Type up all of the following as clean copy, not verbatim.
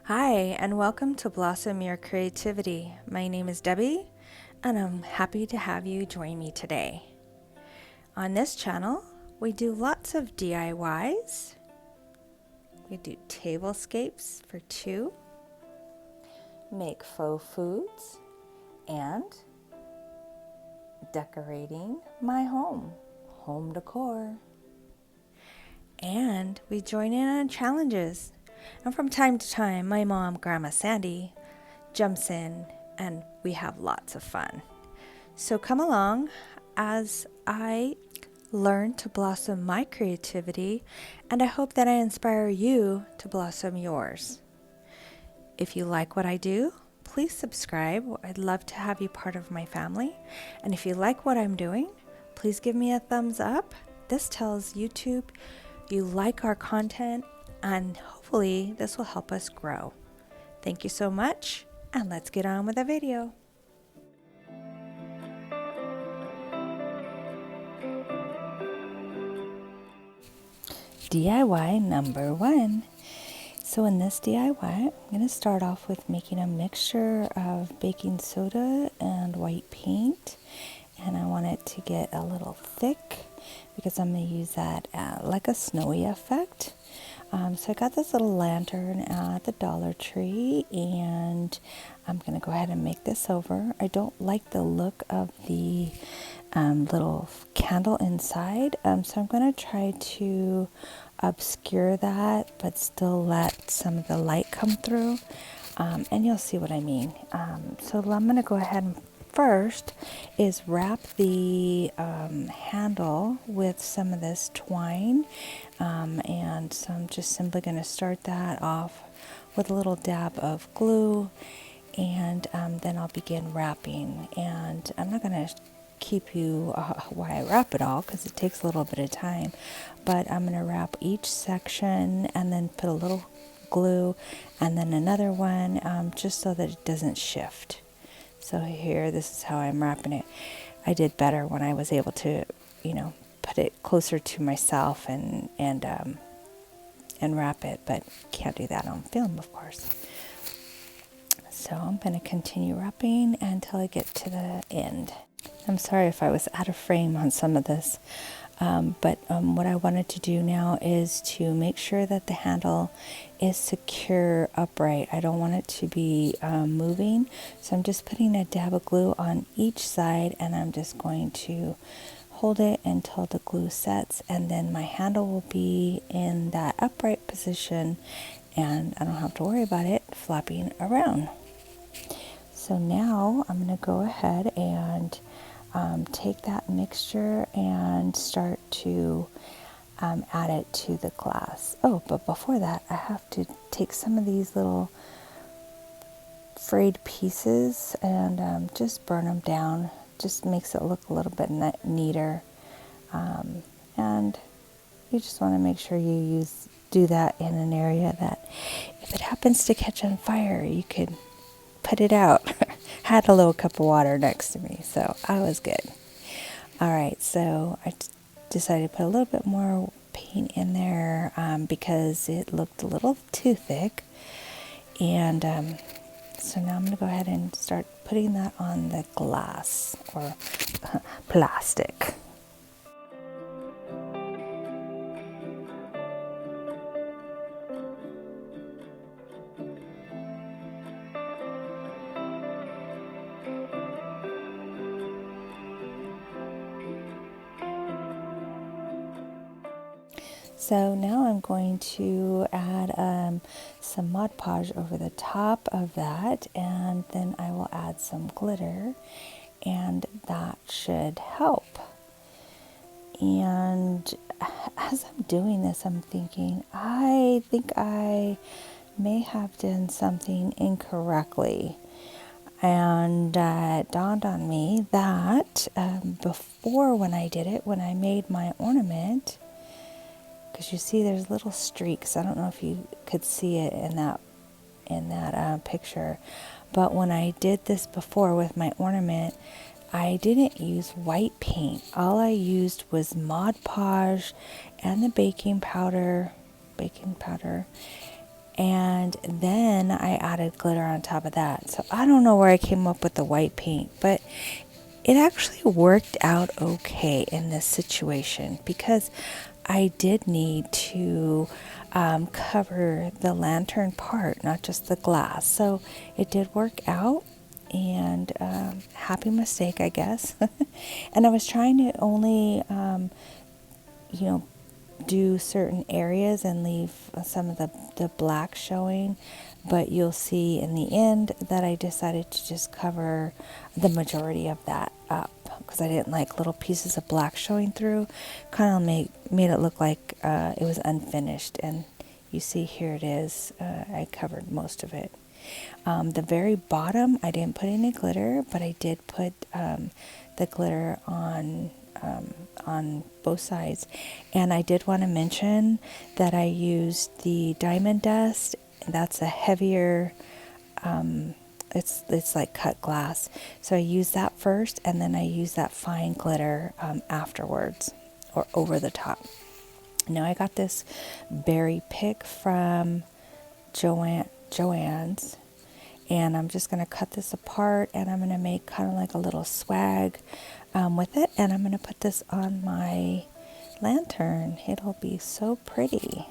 Hi, and welcome to Blossom Your Creativity. My name is Debbie, and I'm happy to have you join me today. On this channel, we do lots of DIYs. We do tablescapes for two, make faux foods, and decorating my home decor. And we join in on challenges. And from time to time, my mom, Grandma Sandy, jumps in and we have lots of fun. So come along as I learn to blossom my creativity, and I hope that I inspire you to blossom yours. If you like what I do, please subscribe. I'd love to have you part of my family. And if you like what I'm doing, please give me a thumbs up. This tells YouTube you like our content, and hopefully this will help us grow. Thank you so much, and let's get on with the video. DIY number 1. So in this DIY, I'm going to start off with making a mixture of baking soda and white paint. And I want it to get a little thick because I'm going to use that like a snowy effect. So I got this little lantern at the Dollar Tree, and I'm going to go ahead and make this over. I don't like the look of the little candle inside, so I'm going to try to obscure that but still let some of the light come through, and you'll see what I mean. So I'm going to go ahead and first is wrap the handle with some of this twine, and so I'm just simply going to start that off with a little dab of glue, and then I'll begin wrapping. And I'm not going to keep you while I wrap it all because it takes a little bit of time, but I'm going to wrap each section and then put a little glue and then another one, just so that it doesn't shift. So here, this is how I'm wrapping it. I did better when I was able to, put it closer to myself and wrap it, but can't do that on film, of course. So I'm going to continue wrapping until I get to the end. I'm sorry if I was out of frame on some of this, but what I wanted to do now is to make sure that the handle is secure upright. I don't want it to be moving, so I'm just putting a dab of glue on each side, and I'm just going to hold it until the glue sets, and then my handle will be in that upright position, and I don't have to worry about it flapping around. So now I'm going to go ahead and take that mixture and start to add it to the glass. Oh, but before that, I have to take some of these little frayed pieces and just burn them down. Just makes it look a little bit neater. And you just want to make sure you do that in an area that if it happens to catch on fire, you could put it out. Had a little cup of water next to me, so I was good. All right, so I decided to put a little bit more paint in there because it looked a little too thick. And so now I'm going to go ahead and start putting that on the glass or plastic. So now I'm going to add some Mod Podge over the top of that, and then I will add some glitter, and that should help. And as I'm doing this, I'm thinking, I think I may have done something incorrectly. And it dawned on me that before when I did it, when I made my ornament, because you see there's little streaks. I don't know if you could see it in that picture, but when I did this before with my ornament, I didn't use white paint. All I used was Mod Podge and the baking powder, And then I added glitter on top of that. So I don't know where I came up with the white paint, but it actually worked out okay in this situation because I did need to cover the lantern part, not just the glass. So it did work out, and happy mistake, I guess. And I was trying to only, you know, do certain areas and leave some of the black showing, but you'll see in the end that I decided to just cover the majority of that up because I didn't like little pieces of black showing through. Kind of made it look like it was unfinished, and you see here it is. I covered most of it. The very bottom, I didn't put any glitter, but I did put the glitter on both sides. And I did want to mention that I used the diamond dust. That's a heavier, it's like cut glass. So I used that first, and then I used that fine glitter afterwards, or over the top. Now I got this berry pick from Joann's, and I'm just going to cut this apart, and I'm going to make kind of like a little swag with it, and I'm going to put this on my lantern. It'll be so pretty.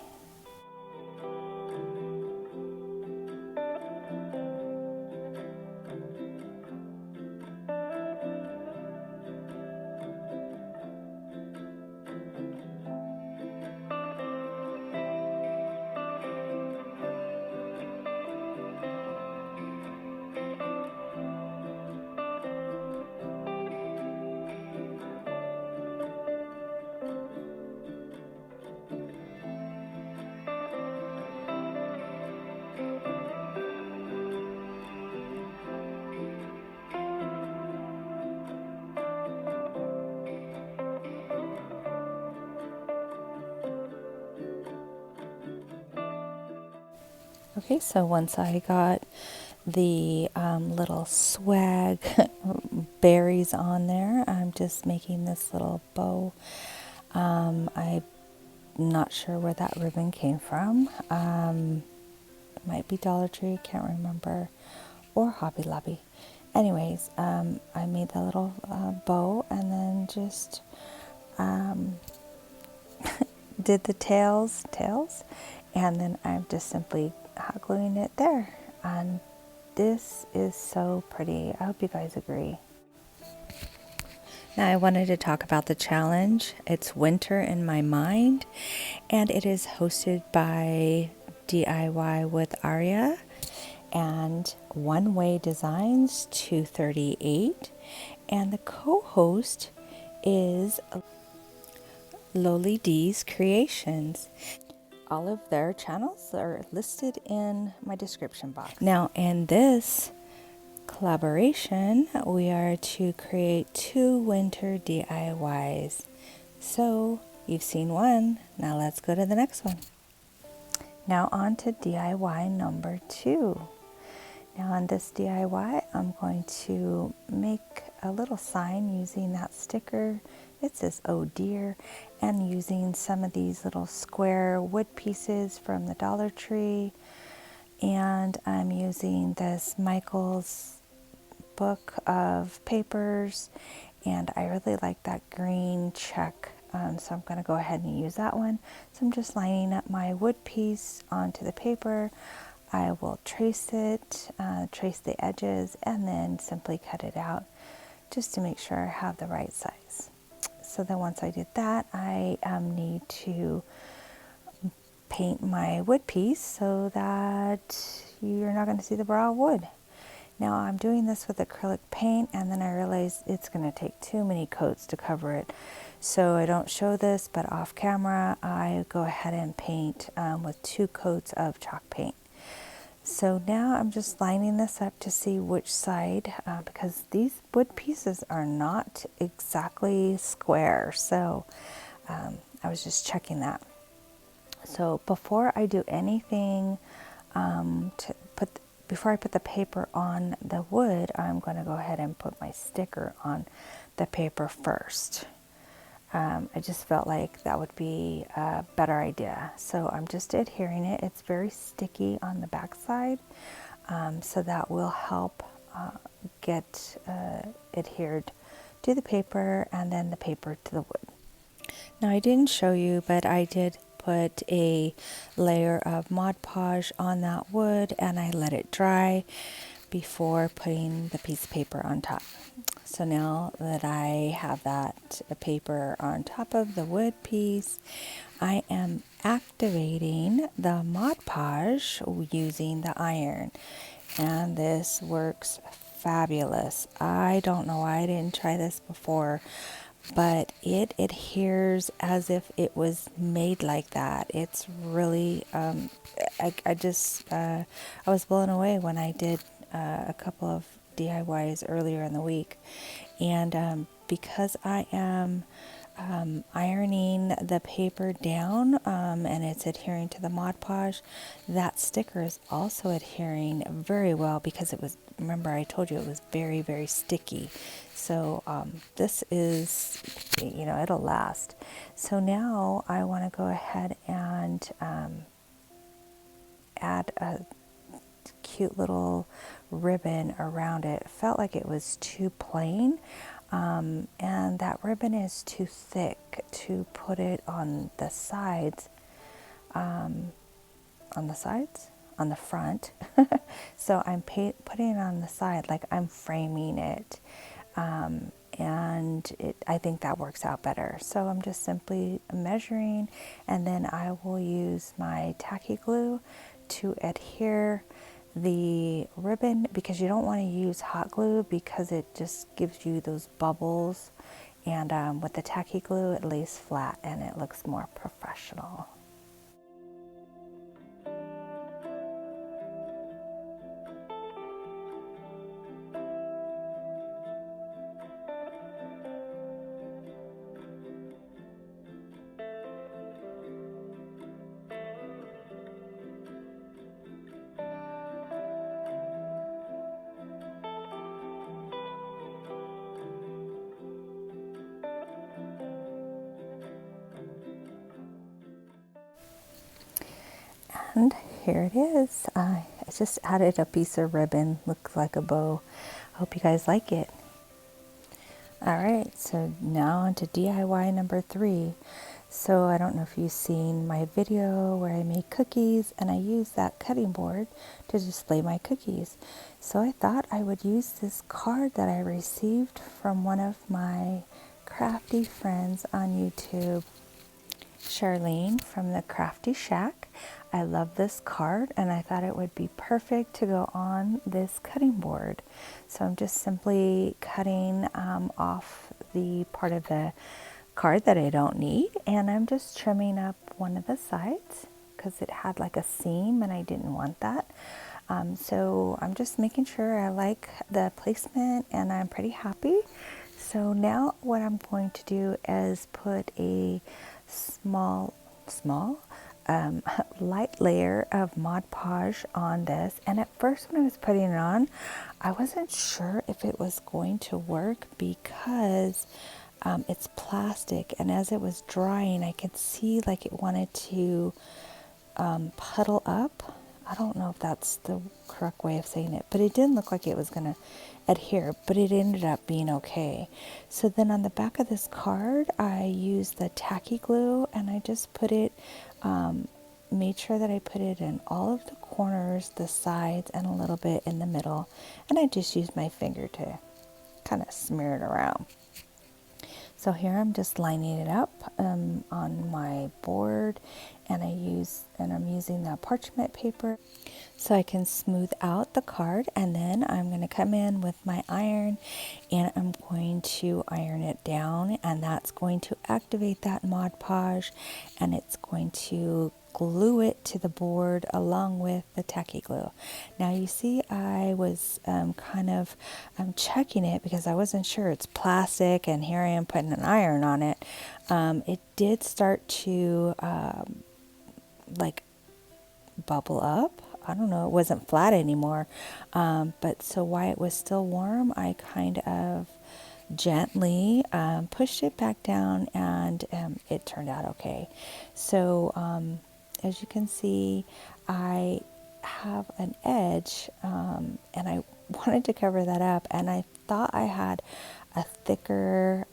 Okay, so once I got the little swag berries on there, I'm just making this little bow. I'm not sure where that ribbon came from. It might be Dollar Tree, can't remember, or Hobby Lobby. Anyways, I made that little bow, and then just did the tails, and then I'm just simply hot gluing it there. And this is so pretty. I hope you guys agree. Now I wanted to talk about the challenge. It's Winter in My Mind, and it is hosted by DIY with Aria and One Way Designs 238, and the co-host is Loli D's Creations. All of their channels are listed in my description box. Now, in this collaboration, we are to create 2 winter DIYs. So, you've seen one, now let's go to the next one. Now on to DIY number 2. Now on this DIY, I'm going to make a little sign using that sticker. It says, "Oh dear," and using some of these little square wood pieces from the Dollar Tree. And I'm using this Michael's book of papers, and I really like that green check, so I'm going to go ahead and use that one. So I'm just lining up my wood piece onto the paper. I will trace it, trace the edges, and then simply cut it out just to make sure I have the right size. So then once I did that, I need to paint my wood piece so that you're not going to see the raw wood. Now I'm doing this with acrylic paint, and then I realized it's going to take too many coats to cover it. So I don't show this, but off camera I go ahead and paint with 2 coats of chalk paint. So now I'm just lining this up to see which side, because these wood pieces are not exactly square. So I was just checking that. So before I do anything, before I put the paper on the wood, I'm going to go ahead and put my sticker on the paper first. I just felt like that would be a better idea. So I'm just adhering it. It's very sticky on the back side, so that will help get adhered to the paper and then the paper to the wood. Now I didn't show you, but I did put a layer of Mod Podge on that wood and I let it dry before putting the piece of paper on top. So now that I have that paper on top of the wood piece, I am activating the Mod Podge using the iron. And this works fabulous. I don't know why I didn't try this before, but it adheres as if it was made like that. It's really, I was blown away when I did a couple of DIYs earlier in the week. And because I am ironing the paper down and it's adhering to the Mod Podge, that sticker is also adhering very well because it was, remember I told you it was very, very sticky. So this is, it'll last. So now I want to go ahead and add a cute little ribbon around it. It felt like it was too plain. And that ribbon is too thick to put it on the sides, on the front. So I'm putting it on the side, like I'm framing it. I think that works out better. So I'm just simply measuring, and then I will use my tacky glue to adhere the ribbon, because you don't want to use hot glue because it just gives you those bubbles, and with the tacky glue it lays flat and it looks more professional. And here it is. I just added a piece of ribbon, looks like a bow. Hope you guys like it. Alright, so now on to DIY number 3. So I don't know if you've seen my video where I made cookies and I used that cutting board to display my cookies. So I thought I would use this card that I received from one of my crafty friends on YouTube, Charlene from the Crafty Shack. I love this card and I thought it would be perfect to go on this cutting board. So I'm just simply cutting off the part of the card that I don't need, and I'm just trimming up one of the sides because it had like a seam and I didn't want that. So I'm just making sure I like the placement and I'm pretty happy. So now what I'm going to do is put a small light layer of Mod Podge on this. And at first when I was putting it on, I wasn't sure if it was going to work because it's plastic, and as it was drying I could see like it wanted to puddle up. I don't know if that's the correct way of saying it, but it didn't look like it was going to adhere, but it ended up being okay. So then on the back of this card, I used the tacky glue and I just put it, made sure that I put it in all of the corners, the sides, and a little bit in the middle. And I just used my finger to kind of smear it around. So here I'm just lining it up on my board, and I'm using the parchment paper so I can smooth out the card, and then I'm going to come in with my iron and I'm going to iron it down, and that's going to activate that Mod Podge, and it's going to glue it to the board along with the tacky glue. Now you see I was kind of checking it because I wasn't sure. It's plastic and here I am putting an iron on it. It did start to like bubble up. I don't know, it wasn't flat anymore. But so while it was still warm, I kind of gently pushed it back down, and it turned out okay. So as you can see, I have an edge, and I wanted to cover that up, and I thought I had a thicker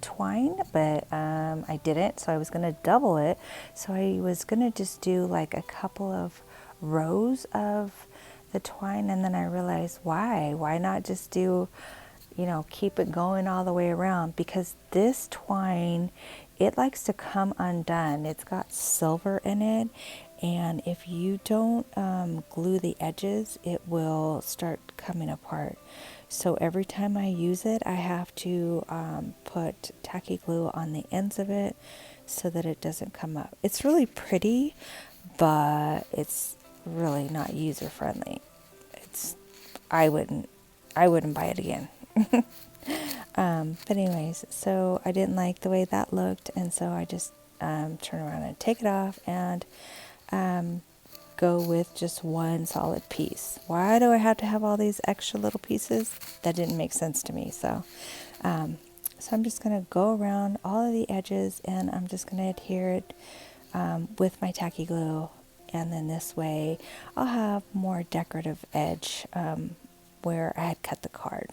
twine, but I didn't, so I was going to double it. So I was going to just do like a couple of rows of the twine, and then I realized why not just do, keep it going all the way around, because this twine, it likes to come undone. It's got silver in it, and if you don't glue the edges, it will start coming apart. So every time I use it, I have to put tacky glue on the ends of it so that it doesn't come up. It's really pretty, but it's really not user friendly. I wouldn't buy it again. But anyways, so I didn't like the way that looked, and so I just turn around and take it off and go with just one solid piece. Why do I have to have all these extra little pieces? That didn't make sense to me. So I'm just going to go around all of the edges, and I'm just going to adhere it with my tacky glue, and then this way I'll have more decorative edge where I had cut the card.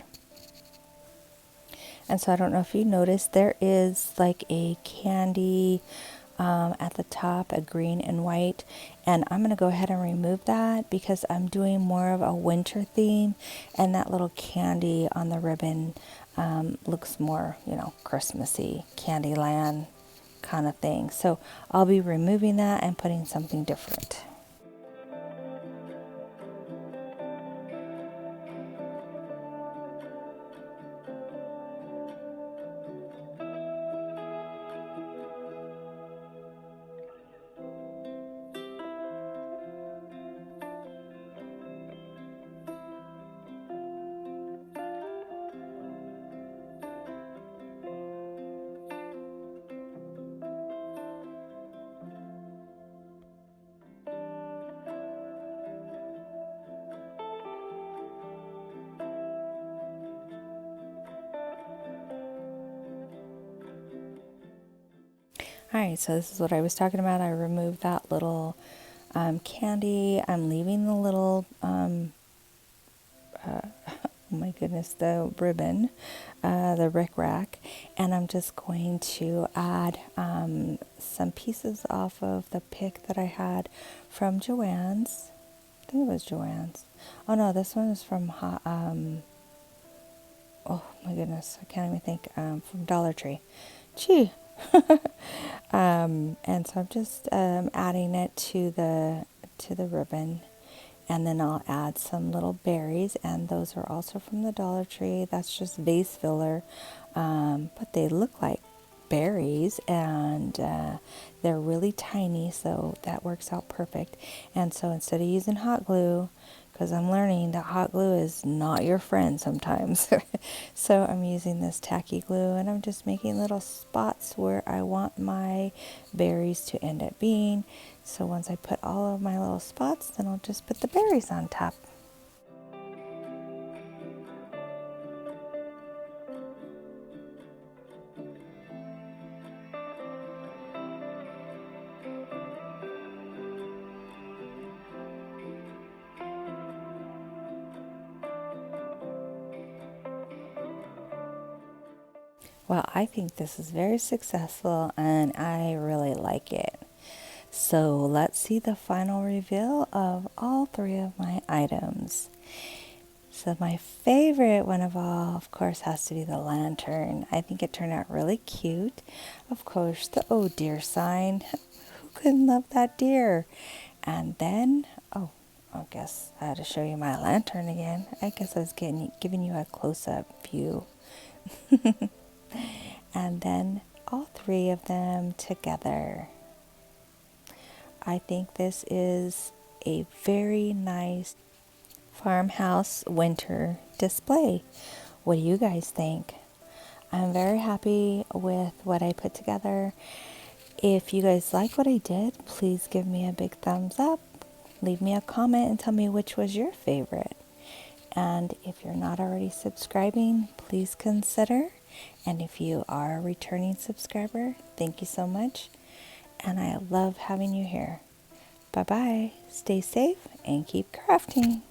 And so I don't know if you noticed, there is like a candy at the top, a green and white, and I'm going to go ahead and remove that because I'm doing more of a winter theme, and that little candy on the ribbon looks more, Christmassy, Candyland kind of thing. So I'll be removing that and putting something different. All right, so this is what I was talking about. I removed that little candy. I'm leaving the little, oh my goodness, the ribbon, the rickrack, and I'm just going to add some pieces off of the pick that I had from Joann's. I think it was Joann's. Oh no, this one is from, oh my goodness, I can't even think, from Dollar Tree. Gee. And so I'm just adding it to the ribbon, and then I'll add some little berries, and those are also from the Dollar Tree. That's just vase filler, but they look like berries, and they're really tiny, so that works out perfect. And so instead of using hot glue, because I'm learning that hot glue is not your friend sometimes. So I'm using this tacky glue, and I'm just making little spots where I want my berries to end up being. So once I put all of my little spots, then I'll just put the berries on top. Well, I think this is very successful, and I really like it. So let's see the final reveal of all three of my items. So my favorite one of all, of course, has to be the lantern. I think it turned out really cute. Of course, the oh dear sign. Who couldn't love that deer? And then, oh, I guess I had to show you my lantern again. I guess I was giving you a close-up view. And then all three of them together. I think this is a very nice farmhouse winter display. What do you guys think? I'm very happy with what I put together. If you guys like what I did, please give me a big thumbs up. Leave me a comment and tell me which was your favorite. And if you're not already subscribing, please consider. And if you are a returning subscriber, thank you so much. And I love having you here. Bye-bye. Stay safe and keep crafting.